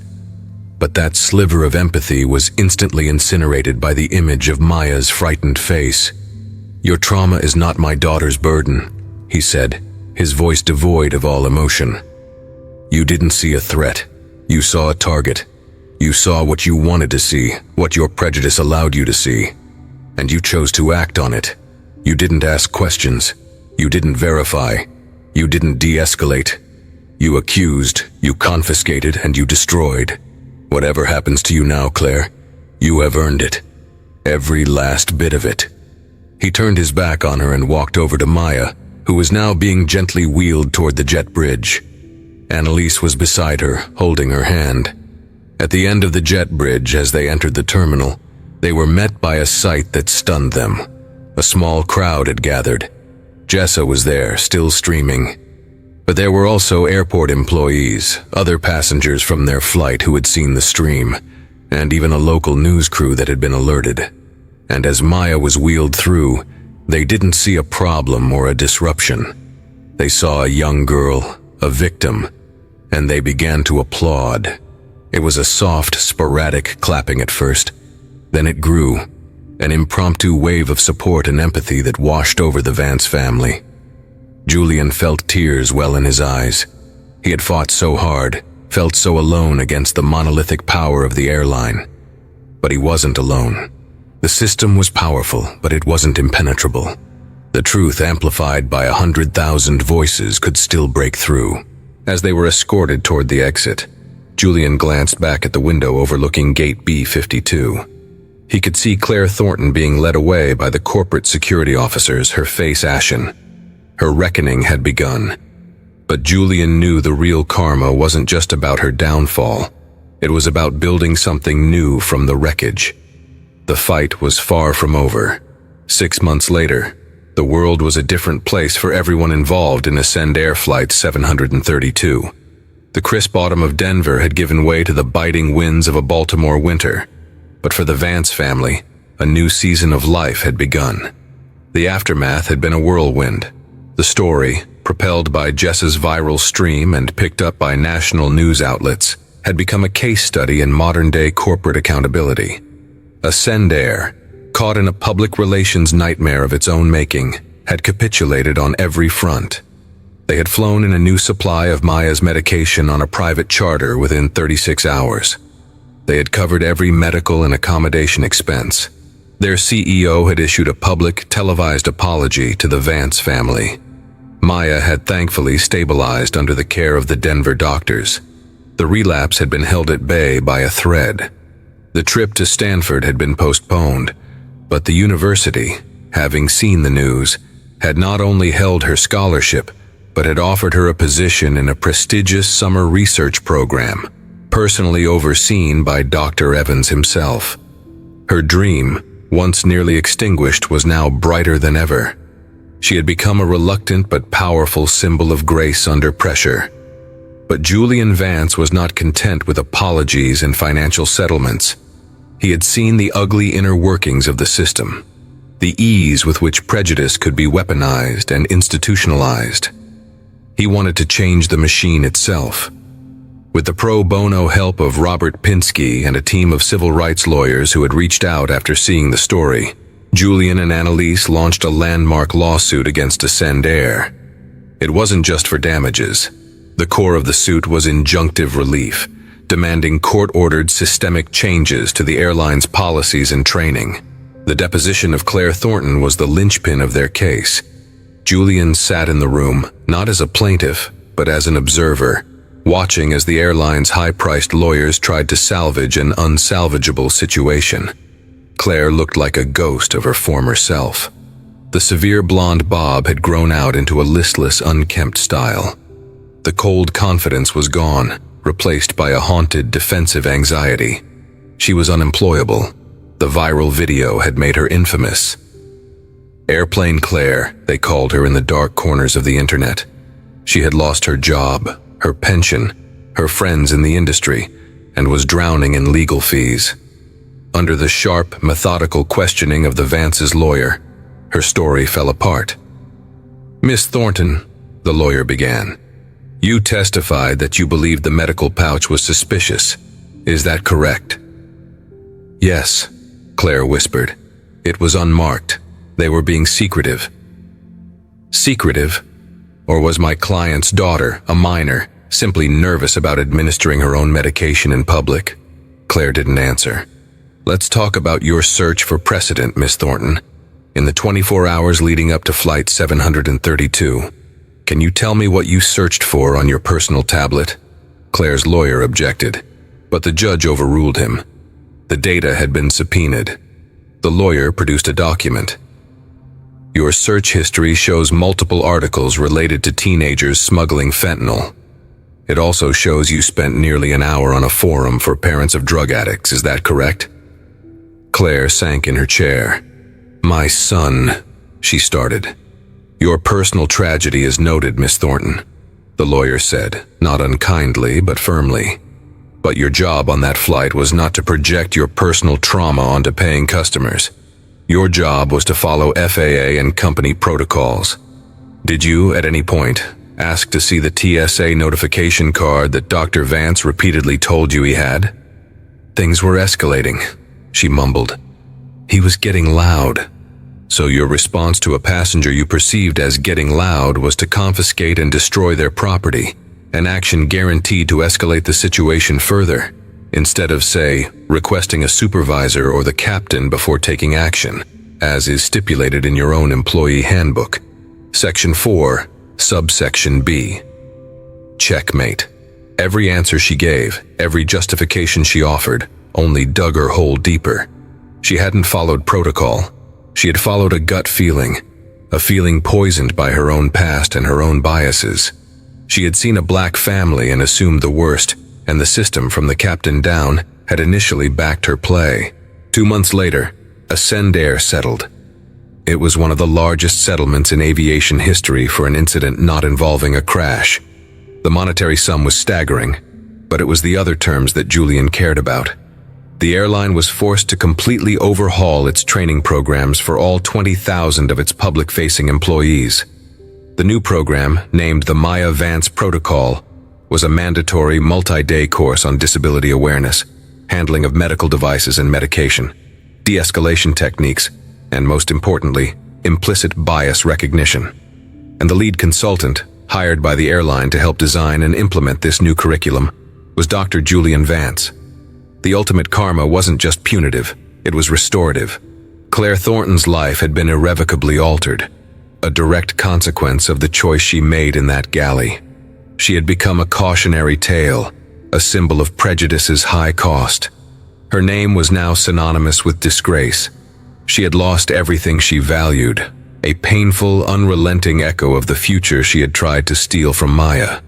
But that sliver of empathy was instantly incinerated by the image of Maya's frightened face. "Your trauma is not my daughter's burden," he said, his voice devoid of all emotion. "You didn't see a threat. You saw a target. You saw what you wanted to see, what your prejudice allowed you to see. And you chose to act on it. You didn't ask questions. You didn't verify. You didn't de-escalate. You accused, you confiscated, and you destroyed. Whatever happens to you now, Claire, you have earned it. Every last bit of it." He turned his back on her and walked over to Maya, who was now being gently wheeled toward the jet bridge. Annalise was beside her, holding her hand. At the end of the jet bridge, as they entered the terminal, they were met by a sight that stunned them. A small crowd had gathered. Jessa was there, still streaming. But there were also airport employees, other passengers from their flight who had seen the stream, and even a local news crew that had been alerted. And as Maya was wheeled through, they didn't see a problem or a disruption. They saw a young girl, a victim, and they began to applaud. It was a soft, sporadic clapping at first. Then it grew, an impromptu wave of support and empathy that washed over the Vance family. Julian felt tears well in his eyes. He had fought so hard, felt so alone against the monolithic power of the airline. But he wasn't alone. The system was powerful, but it wasn't impenetrable. The truth, amplified by 100,000 voices, could still break through. As they were escorted toward the exit, Julian glanced back at the window overlooking Gate B-52. He could see Claire Thornton being led away by the corporate security officers, her face ashen. Her reckoning had begun. But Julian knew the real karma wasn't just about her downfall. It was about building something new from the wreckage. The fight was far from over. 6 months later, the world was a different place for everyone involved in Ascend Air Flight 732. The crisp autumn of Denver had given way to the biting winds of a Baltimore winter. But for the Vance family, a new season of life had begun. The aftermath had been a whirlwind. The story, propelled by Jess's viral stream and picked up by national news outlets, had become a case study in modern-day corporate accountability. Ascend Air, caught in a public relations nightmare of its own making, had capitulated on every front. They had flown in a new supply of Maya's medication on a private charter within 36 hours. They had covered every medical and accommodation expense. Their CEO had issued a public, televised apology to the Vance family. Maya had thankfully stabilized under the care of the Denver doctors. The relapse had been held at bay by a thread. The trip to Stanford had been postponed, but the university, having seen the news, had not only held her scholarship, but had offered her a position in a prestigious summer research program, personally overseen by Dr. Evans himself. Her dream, once nearly extinguished, was now brighter than ever. She had become a reluctant but powerful symbol of grace under pressure. But Julian Vance was not content with apologies and financial settlements. He had seen the ugly inner workings of the system, the ease with which prejudice could be weaponized and institutionalized. He wanted to change the machine itself. With the pro bono help of Robert Pinsky and a team of civil rights lawyers who had reached out after seeing the story, Julian and Annalise launched a landmark lawsuit against Attendant. It wasn't just for damages. The core of the suit was injunctive relief, demanding court-ordered systemic changes to the airline's policies and training. The deposition of Claire Thornton was the linchpin of their case. Julian sat in the room, not as a plaintiff, but as an observer, watching as the airline's high-priced lawyers tried to salvage an unsalvageable situation. Claire looked like a ghost of her former self. The severe blonde bob had grown out into a listless, unkempt style. The cold confidence was gone, replaced by a haunted, defensive anxiety. She was unemployable. The viral video had made her infamous. Airplane Claire, they called her in the dark corners of the internet. She had lost her job, her pension, her friends in the industry, and was drowning in legal fees. Under the sharp, methodical questioning of the Vance's lawyer, her story fell apart. "Miss Thornton," the lawyer began, "you testified that you believed the medical pouch was suspicious. Is that correct?" "Yes," Claire whispered. "It was unmarked. They were being secretive." Secretive? Or was my client's daughter, a minor, simply nervous about administering her own medication in public? Claire didn't answer. "Let's talk about your search for precedent, Miss Thornton. In the 24 hours leading up to Flight 732, can you tell me what you searched for on your personal tablet?" Claire's lawyer objected, but the judge overruled him. The data had been subpoenaed. The lawyer produced a document. "Your search history shows multiple articles related to teenagers smuggling fentanyl. It also shows you spent nearly an hour on a forum for parents of drug addicts. Is that correct?" Claire sank in her chair. "My son," she started. "Your personal tragedy is noted, Miss Thornton," the lawyer said, not unkindly but firmly. "But your job on that flight was not to project your personal trauma onto paying customers. Your job was to follow FAA and company protocols. Did you, at any point, ask to see the TSA notification card that Dr. Vance repeatedly told you he had?" "Things were escalating," she mumbled. "He was getting loud." "So your response to a passenger you perceived as getting loud was to confiscate and destroy their property, an action guaranteed to escalate the situation further, instead of, say, requesting a supervisor or the captain before taking action, as is stipulated in your own employee handbook. Section 4, subsection B. Checkmate. Every answer she gave, every justification she offered, only dug her hole deeper. She hadn't followed protocol. She had followed a gut feeling, a feeling poisoned by her own past and her own biases. She had seen a black family and assumed the worst, and the system from the captain down had initially backed her play. 2 months later, Attendant settled. It was one of the largest settlements in aviation history for an incident not involving a crash. The monetary sum was staggering, but it was the other terms that Julian cared about. The airline was forced to completely overhaul its training programs for all 20,000 of its public-facing employees. The new program, named the Maya Vance Protocol, was a mandatory multi-day course on disability awareness, handling of medical devices and medication, de-escalation techniques, and most importantly, implicit bias recognition. And the lead consultant, hired by the airline to help design and implement this new curriculum, was Dr. Julian Vance. The ultimate karma wasn't just punitive, it was restorative. Claire Thornton's life had been irrevocably altered, a direct consequence of the choice she made in that galley. She had become a cautionary tale, a symbol of prejudice's high cost. Her name was now synonymous with disgrace. She had lost everything she valued, a painful, unrelenting echo of the future she had tried to steal from Maya.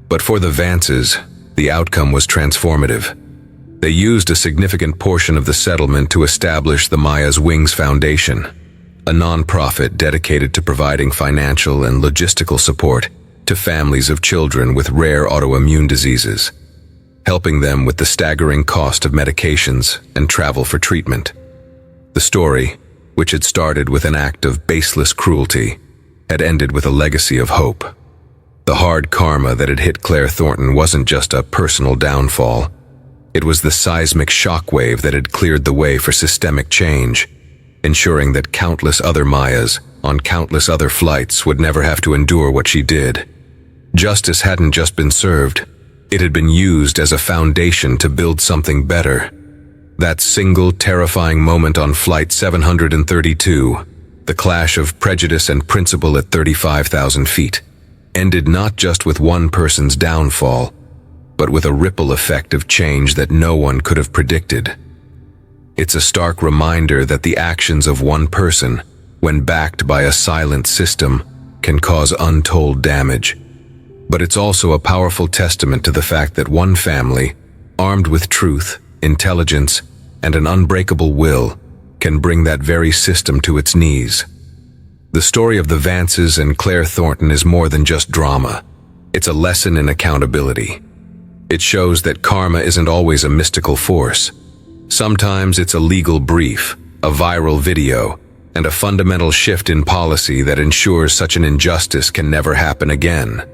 But for the Vances, the outcome was transformative. They used a significant portion of the settlement to establish the Maya's Wings Foundation, a nonprofit dedicated to providing financial and logistical support, to families of children with rare autoimmune diseases, helping them with the staggering cost of medications and travel for treatment. The story, which had started with an act of baseless cruelty, had ended with a legacy of hope. The hard karma that had hit Claire Thornton wasn't just a personal downfall. It was the seismic shockwave that had cleared the way for systemic change, ensuring that countless other Mayas on countless other flights would never have to endure what she did. Justice hadn't just been served, it had been used as a foundation to build something better. That single terrifying moment on Flight 732, the clash of prejudice and principle at 35,000 feet, ended not just with one person's downfall, but with a ripple effect of change that no one could have predicted. It's a stark reminder that the actions of one person, when backed by a silent system, can cause untold damage. But it's also a powerful testament to the fact that one family, armed with truth, intelligence, and an unbreakable will, can bring that very system to its knees. The story of the Vances and Claire Thornton is more than just drama. It's a lesson in accountability. It shows that karma isn't always a mystical force. Sometimes it's a legal brief, a viral video, and a fundamental shift in policy that ensures such an injustice can never happen again.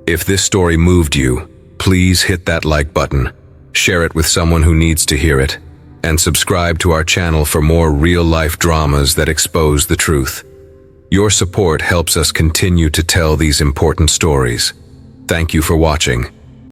If this story moved you, please hit that like button, share it with someone who needs to hear it, and subscribe to our channel for more real-life dramas that expose the truth. Your support helps us continue to tell these important stories. Thank you for watching.